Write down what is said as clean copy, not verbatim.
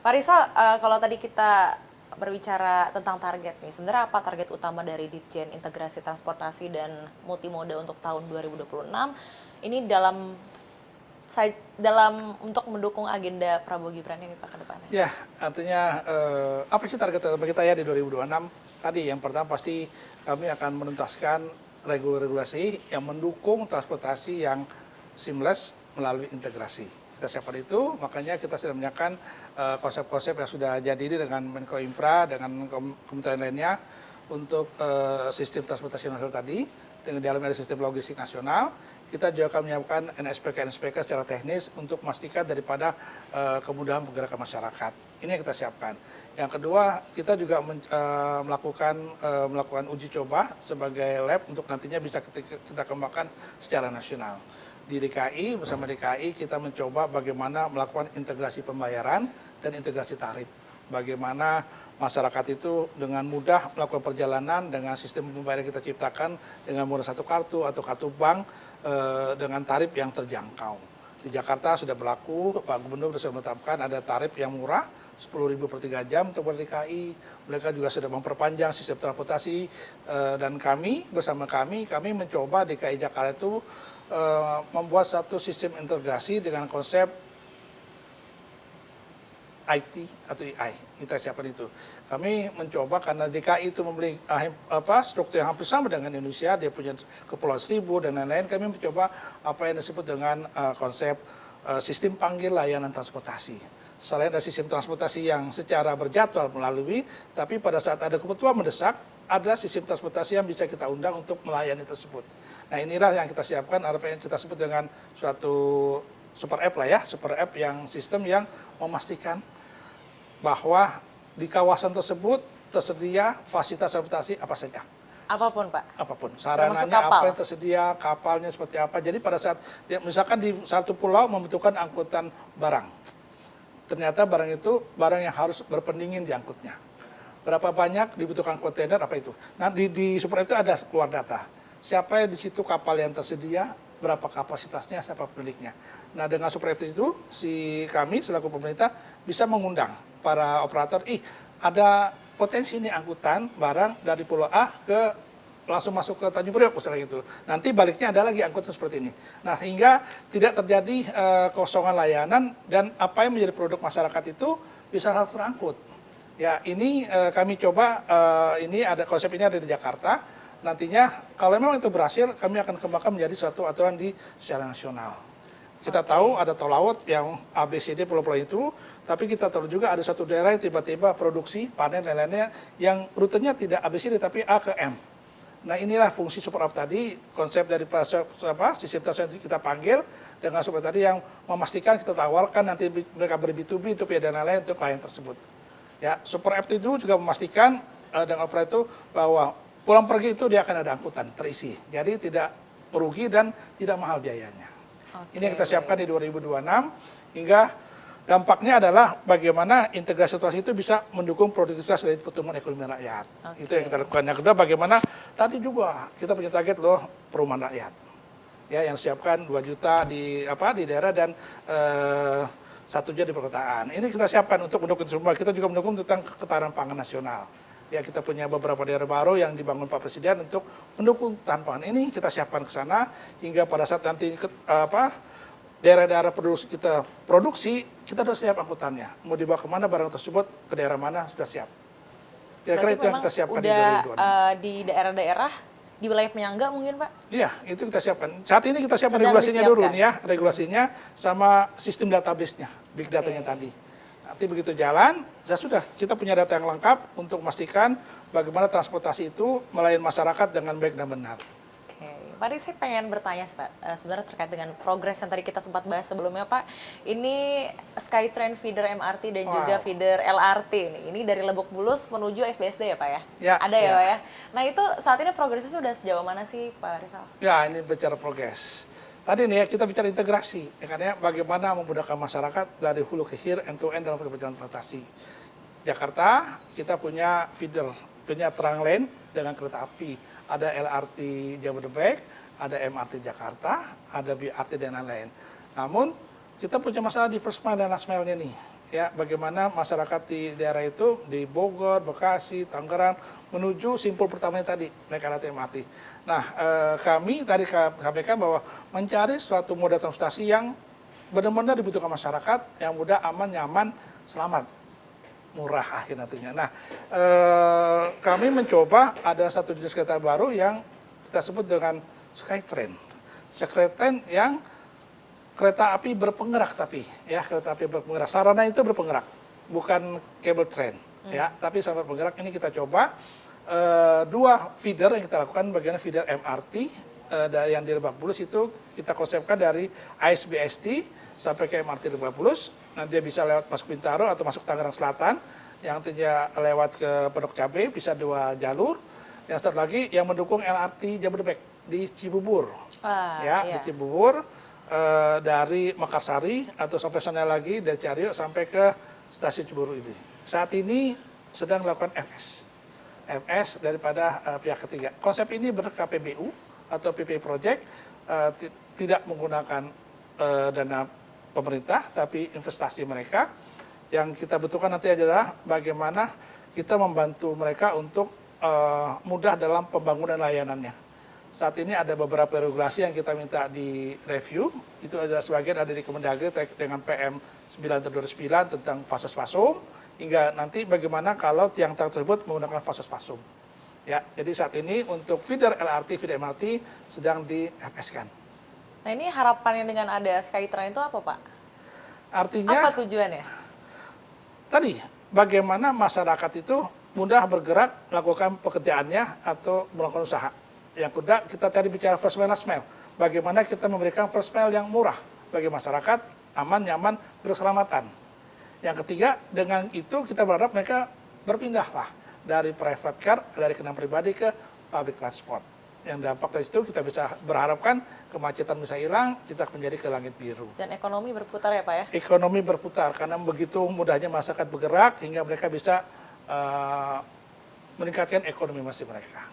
Pak Rizal, kalau tadi kita berbicara tentang target nih, sebenarnya apa target utama dari Ditjen Integrasi Transportasi dan Multimoda untuk tahun 2026? Ini dalam untuk mendukung agenda Prabowo Gibran ini Pak ke depannya. Ya, artinya apa sih target utama kita ya di 2026? Tadi yang pertama pasti kami akan menuntaskan regulasi yang mendukung transportasi yang seamless melalui integrasi. Kita siapkan itu, makanya kita sudah menyiapkan konsep-konsep yang sudah jadi dengan Menko Infra, dengan kementerian lainnya untuk sistem transportasi nasional tadi, dengan di dalamnya ada sistem logistik nasional. Kita juga akan menyiapkan NSPK secara teknis untuk memastikan daripada kemudahan pergerakan masyarakat. Ini yang kita siapkan. Yang kedua, kita juga melakukan uji coba sebagai lab untuk nantinya bisa kita kembangkan secara nasional. Di DKI, bersama DKI kita mencoba bagaimana melakukan integrasi pembayaran dan integrasi tarif. Bagaimana masyarakat itu dengan mudah melakukan perjalanan dengan sistem pembayaran kita ciptakan dengan menggunakan satu kartu atau kartu bank dengan tarif yang terjangkau. Di Jakarta sudah berlaku, Pak Gubernur sudah menetapkan ada tarif yang murah, 10.000 per 3 jam untuk DKI. Mereka juga sudah memperpanjang sistem transportasi dan bersama kami mencoba DKI Jakarta itu membuat satu sistem integrasi dengan konsep IT atau AI. Kita siapkan itu. Kami mencoba karena DKI itu memiliki struktur yang hampir sama dengan Indonesia, dia punya Kepulauan Seribu dan lain-lain. Kami mencoba apa yang disebut dengan konsep sistem panggil layanan transportasi. Selain ada sistem transportasi yang secara berjadwal melalui, tapi pada saat ada kebutuhan mendesak, ada sistem transportasi yang bisa kita undang untuk melayani tersebut. Nah inilah yang kita siapkan, apa yang kita sebut dengan suatu super app lah ya, super app yang sistem yang memastikan bahwa di kawasan tersebut tersedia fasilitas transportasi apa saja. Apapun Pak? Apapun, sarananya apa yang tersedia, kapalnya seperti apa. Jadi pada saat, misalkan di satu pulau membutuhkan angkutan barang. Ternyata barang itu barang yang harus berpendingin diangkutnya. Berapa banyak dibutuhkan kontainer, apa itu. Nah di super app itu ada keluar data. Siapa yang di situ kapal yang tersedia, berapa kapasitasnya, siapa pemiliknya. Nah dengan super app itu, kami selaku pemerintah bisa mengundang para operator, ada potensi nih angkutan barang dari Pulau A langsung masuk ke Tanjung Priok misalnya gitu. Nanti baliknya ada lagi angkutan seperti ini. Nah sehingga tidak terjadi kosongan layanan dan apa yang menjadi produk masyarakat itu bisa langsung terangkut. Ya ini kami coba, konsep ini ada di Jakarta. Nantinya kalau memang itu berhasil, kami akan kembangkan menjadi suatu aturan secara nasional. Kita tahu ada tol laut yang ABCD pulau-pulau itu, tapi kita tahu juga ada satu daerah yang tiba-tiba produksi, panen dan lainnya yang rutenya tidak ABCD tapi A ke M. Nah inilah fungsi super app tadi, konsep dari sistem transportasi kita panggil dengan super tadi yang memastikan kita tawarkan nanti mereka ber-B2B, dan lain-lain untuk klien tersebut. Ya, super app itu juga memastikan dengan operator itu bahwa pulang pergi itu dia akan ada angkutan terisi. Jadi tidak merugi dan tidak mahal biayanya. Ini yang kita siapkan di 2026 hingga dampaknya adalah bagaimana integrasi transportasi itu bisa mendukung produktivitas dari pertumbuhan ekonomi rakyat. Itu yang kita lakukan. Yang kedua bagaimana tadi juga kita punya target perumahan rakyat. Ya, yang siapkan 2 juta di daerah dan 1 juta di perkotaan. Ini kita siapkan untuk mendukung semua. Kita juga mendukung tentang ketahanan pangan nasional. Ya, kita punya beberapa daerah baru yang dibangun Pak Presiden untuk mendukung ketahanan pangan. Ini kita siapkan ke sana hingga pada saat nanti daerah-daerah produksi, kita sudah siap angkutannya. Mau dibawa kemana barang tersebut, ke daerah mana sudah siap. Kira-kira itu yang kita siapkan di 2026. Di daerah-daerah, di wilayah penyangga mungkin Pak? Iya, itu kita siapkan. Saat ini kita siapkan regulasinya dulu nih ya, regulasinya sama sistem database-nya, big data-nya tadi. Nanti begitu jalan, sudah kita punya data yang lengkap untuk memastikan bagaimana transportasi itu melayani masyarakat dengan baik dan benar. Pak, saya pengen bertanya sebenarnya terkait dengan progres yang tadi kita sempat bahas sebelumnya Pak. Ini Skytrain feeder MRT dan juga feeder LRT ini dari Lebak Bulus menuju SBSD ya Pak ya? Ya. Ada ya Pak ya? Nah itu saat ini progresnya sudah sejauh mana sih Pak Rizal? Ya ini bicara progres. Tadi nih ya kita bicara integrasi, ya kan ya, bagaimana memudahkan masyarakat dari hulu ke hilir, end to end dalam perjalanan transportasi. Jakarta kita punya feeder, punya terang lane dengan kereta api. Ada LRT Jabodebek, ada MRT Jakarta, ada BRT dan lain-lain. Namun kita punya masalah di first mile dan last mile-nya nih. ya bagaimana masyarakat di daerah itu di Bogor, Bekasi, Tangerang menuju simpul pertamanya tadi naik LRT MRT. Nah, kami tadi sampaikan bahwa mencari suatu moda transportasi yang benar-benar dibutuhkan masyarakat, yang mudah, aman, nyaman, selamat, murah akhir nantinya. Nah, kami mencoba ada satu jenis kereta baru yang kita sebut dengan Skytrain. Skytrain yang kereta api berpenggerak tapi ya kereta api berpenggerak, sarana itu berpenggerak, bukan cable train ya, tapi sarana berpenggerak. Ini kita coba dua feeder yang kita lakukan, bagian feeder MRT yang di Lebak Bulus itu kita konsepkan dari ASBSD sampai ke MRT Lebak Bulus. Nah, dia bisa lewat masuk Bintaro atau masuk Tangerang Selatan, yang nantinya lewat ke Pondok Cabe, bisa 2 jalur. Yang satu lagi yang mendukung LRT Jabodebek di Cibubur, iya. di Cibubur. Dari Mekarsari atau sampai sana lagi dari Ciaryo sampai ke stasiun Cibubur ini. Saat ini sedang melakukan FS daripada pihak ketiga. Konsep ini ber-KPBU atau PP Project, tidak menggunakan dana pemerintah, tapi investasi mereka. Yang kita butuhkan nanti adalah bagaimana kita membantu mereka untuk mudah dalam pembangunan layanannya. Saat ini ada beberapa regulasi yang kita minta direview, itu adalah sebagian ada di Kemendagri dengan PM 9/2009 tentang fasos fasum, hingga nanti bagaimana kalau tiang-tiang tersebut menggunakan fasos fasum. Ya, jadi saat ini untuk feeder LRT, feeder MRT sedang di-FS-kan. Nah, ini harapannya dengan ada Skytrain itu apa, Pak? Artinya Apa tujuannya? tadi bagaimana masyarakat itu mudah bergerak melakukan pekerjaannya atau melakukan usaha. Yang kedua, kita tadi bicara first mile, last mile. Bagaimana kita memberikan first mile yang murah bagi masyarakat, aman, nyaman, berkeselamatan. Yang ketiga, dengan itu kita berharap mereka berpindahlah dari private car, dari kendaraan pribadi ke public transport. Yang dampak dari situ kita bisa berharapkan kemacetan bisa hilang, kita menjadi ke langit biru. Dan ekonomi berputar ya, Pak ya? Ekonomi berputar, karena begitu mudahnya masyarakat bergerak hingga mereka bisa meningkatkan ekonomi masing mereka.